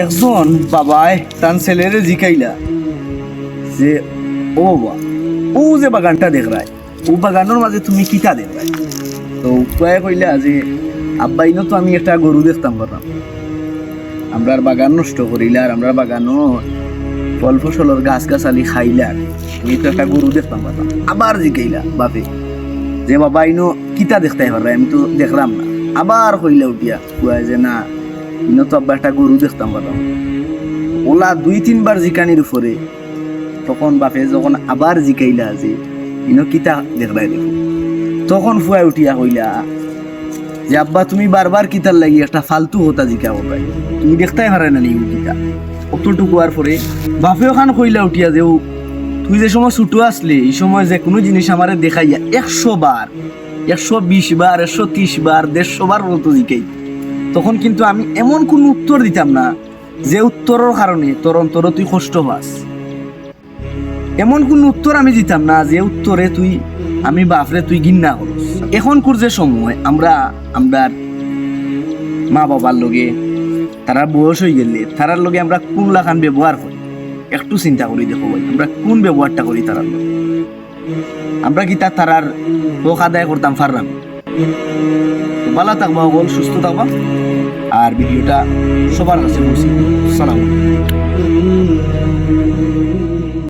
একজন বাবায় তার ছেলেরে জিকাইলা যে ও বাবা ও যে বাগানটা দেখরায় ও বাগানের মাঝে তুমি কিতা দেখরায়? তো উপায় কইলা যে আব্বা ইনো তো আমি একটা গরু দেখতাম করলাম, আমরার বাগান নষ্ট করিলার, আমরা বাগানও ফল ফসলের গাছ গাছালি খাইলার, আমি তো একটা গরু দেখতাম করলাম। আবার জিকাইলা বাপে যে বাবা ইনো কিতা দেখতে পারে, আমি তো দেখলাম না। আবার কইলা উঠিয়া কুয়ায় যে না ইনো তো আব্বা একটা গরু দেখতাম করলাম। ওলা 2-3 বার জিকানির উপরে তখন বাপে যখন আবার জিকাইলা যে ইনো কিতা দেখলাই দেখো, তখন ফুয়ায় উঠিয়া কইলা যে আব্বা তুমি বারবার কিতার লাগি একটা ফালতু হতা জিকা হতাই, তুমি দেখতেই পারে না নিউ কিতা। অতটুকু আর পরে বাপে ওখান কইলা উঠিয়া যে তুই যে সময় ছুটো আসলে এই সময় যে কোনো জিনিস আমারে দেখাইয়া 100 বার 120 বার 130 বার 150 বার মতো জিকাই, তখন কিন্তু আমি এমন কোনো উত্তর দিতাম না যে উত্তরের কারণে তোর অন্তর তুই কষ্ট পাস। এমন কোন উত্তর আমি দিতাম না যে উত্তরে তুই আমি বাপরে তুই ঘিন্না করস। এখন যে সময় আমরা মা বাবার লগে তারা বয়স হয়ে গেলে তারার লগে আমরা কোন লাখান ব্যবহার করি একটু চিন্তা করি দেখো ভাই, আমরা কোন ব্যবহারটা করি তারার লগে? আমরা কি তারার হক আদায় করতাম পারলাম? ভালো থাকবা, সুস্থ থাকবা, আর ভিডিওটা সবার কাছে পৌঁছে। সালাম।